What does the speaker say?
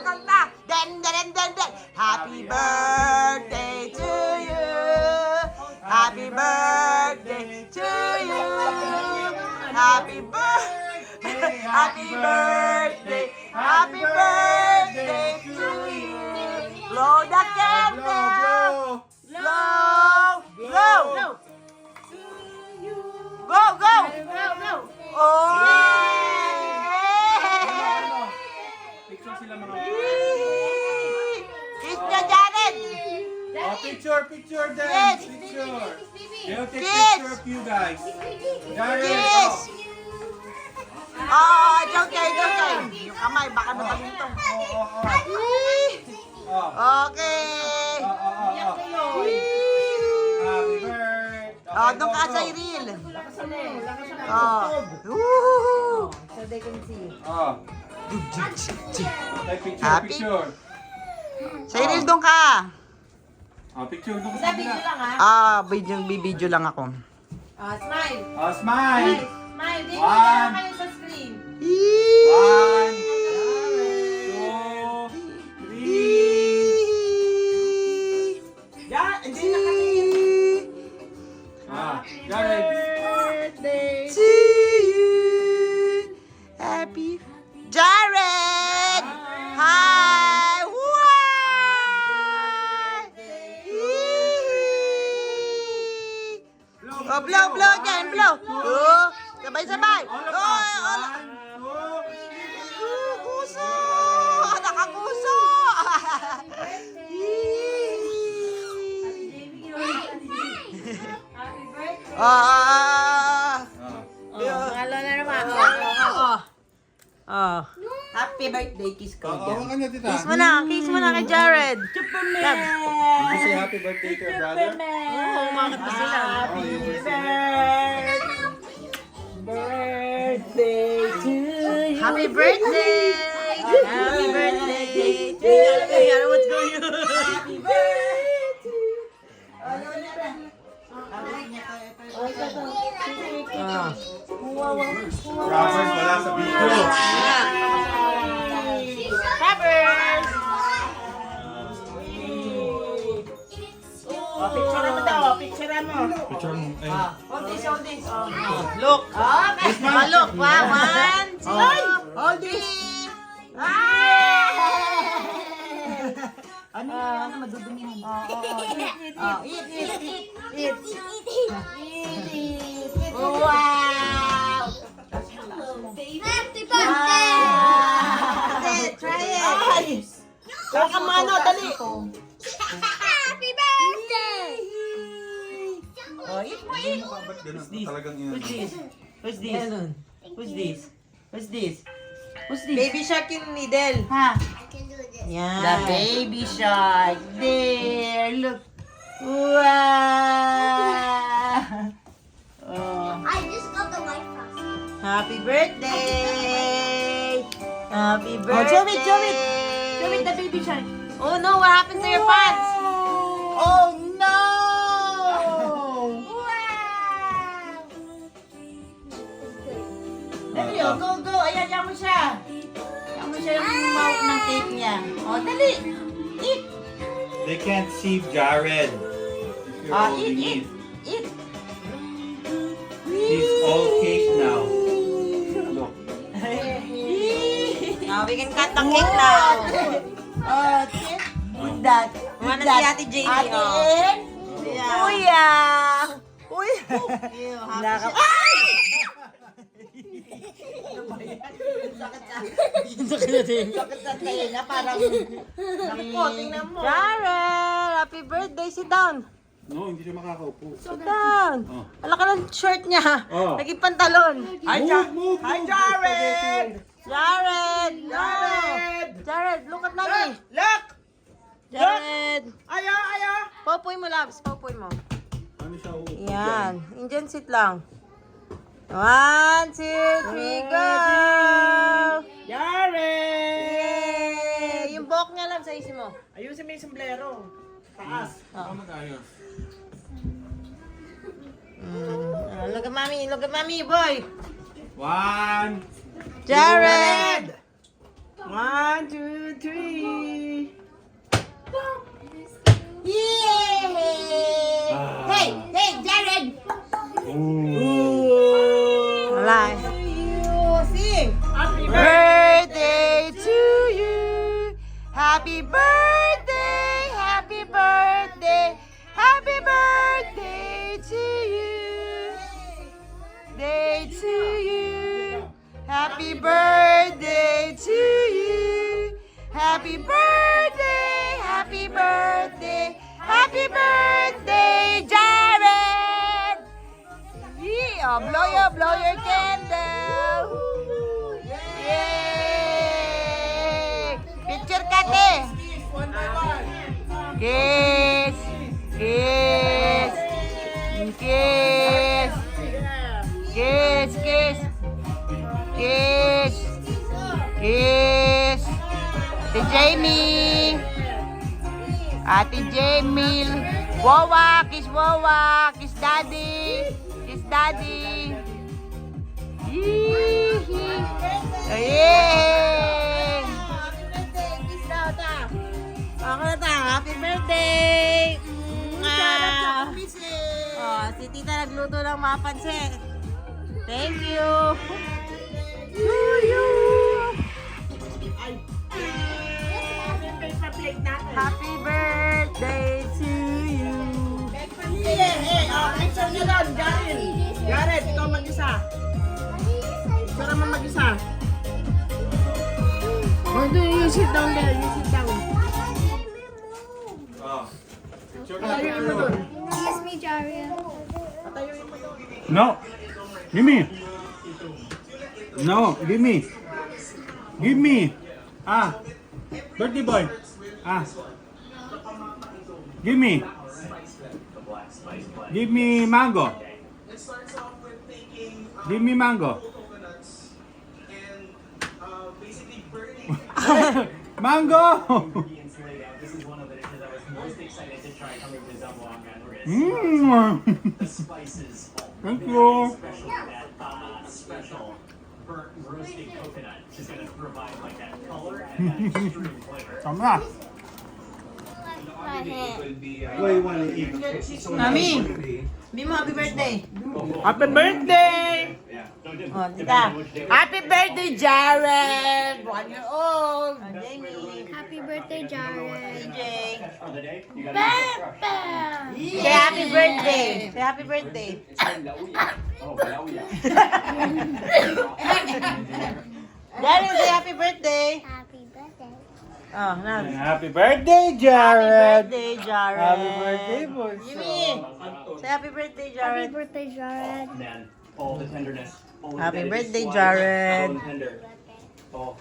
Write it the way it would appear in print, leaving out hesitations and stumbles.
kanta. Den. Happy birthday to you. Happy birthday to you. Happy birthday. Happy birthday. Happy birthday to you. Blow the candle. Blow. Go. Oh. Picture sila mga... Kiss niya, Jared. Oh, picture then. Yes. Picture. They'll take Kiss. picture of you guys. Jared, Kiss. oh. Oh, it's okay. Yung kamay, baka nabagintong. Oh. Okay. Happy birthday. Oh, doon ka sa Iril. Oh. So they can see. Oh. Take Happy. picture. Sa Iril doon ka. Oh, picture doon Sa sa video kabila. lang ha. Video lang ako. Smile. Oh, smile. Smile. Di One. ba kayo sa screen? 1, 2, 3. Hindi nakatingin. Jared. Birthday. To you. Happy. Jared! Hi! Wow! Oh, blow dyan, blow. Oh, sabay. Oh, kuso! Nakakuso! Happy birthday. Halo na naman. Happy birthday, kiss ko. Oh, kanya tita. Kiss mo na kay Jared. Did you say happy birthday to your brother? Umangat pa sila. Oh, you were Birthday to you. Happy birthday! Happy birthday to you! What's going on? Happy birthday to you. Rappers wala sa video. Peppers! Picture mo daw. Picture mo. Picture mo. Hold this. Look! Okay. Look! Wow! 1, 2, Hold this. Ano madudumihan? Eat. Wow! Happy birthday! Try it. Baka mano, dali. Happy birthday! Oh, eat mo, eat. Talagang Who's this? Who's this? Baby shark yung needle. Ha? I can do this. Yan. The baby shark. There, look. Wow! Oh. I just got the white frosting. Happy birthday! Happy Oh, birthday! show it. Show it the baby shark. Oh no, what happened to your pants? Oh no! Dali, oh, go. Ayan, yan mo siya. Yan mo siya yung mouth ng cake niya. Oh, dali. Eat. They can't see Jared. If you're holding Eat. it. Eat. He's all cake now. Look. Now we can cut the cake now. Oh, with that. Wanna si Ate Jamie, Ate, oh. yeah. Kuya! Kuya! Ew, happy Naka- siya. Sakit sa tenga, parang... Naku, tingnan mo. Jared! Happy birthday! Sit down! No, hindi siya makakaupo. Sit down! Oh. Ala ka ng shirt niya. Oh. Naging pantalon. Move. Hi, Jared! Jared! No! Jared! Jared, look at mommy. Look! Jared! Ayaw! Popoy mo, Labs. Popoy mo. Ano siya uupo Yan. Indian sit lang. 1, 2, 3, go! Jared! Yay! Yung buhok niya, Labs, ayusin mo. Ayusin mo yung sombrero. Taas. Baka mag-ayos. Look at mommy, boy. 1, Jared! 1, 2, 3. Happy birthday, happy birthday, happy birthday to you. Day to you. Happy birthday to you. Happy birthday, happy birthday, happy birthday, Jared. Yeah, blow your candle. Yay! Picture ka, te. Kiss. Kiss. Kiss. Kiss. Kiss. Kiss. Kiss. Ate Jamie. Ate Jamie. Wawa. Kiss Wawa. Kiss Daddy. Kiss Daddy. Yee. Yay! Ako na ta. Happy birthday! Oh, si tita nagluto ng mapansin. Thank you! To you! Happy birthday to you! Picture nyo doon, Jared. Jared, ikaw mag-isa. Picture naman mag-isa. Oh, you sit down there. You sit down. Oh. Picture ka Patayuin mo doon. Kiss me, Jaria. Patayuin mo doon. No. Give me. No, give me. Give me. Ah. Birthday boy. Ah. Give me. Give me mango. Give me mango. Mango. Mmm. Thank you. Special burnt roasted coconut is going to provide like that color and that extreme flavor. Tama. What do you want to eat? Mami! Sabi mo happy birthday! Happy birthday! Oh, tita! Happy birthday, Jared! 1 year old! Oh, Jamie! Happy birthday, Jared. DJ! For the day, you got to Say happy birthday! Say happy birthday! Oh, yeah. Jared, say happy birthday! Happy birthday. Oh, now. Happy birthday, Happy Jared. birthday, Jared! Happy birthday, boy. Jimmy! Say happy birthday, Happy Jared! birthday, Jared. Man, all the tenderness. All the Happy delicate birthday, squash, Jared. so tender. Oh,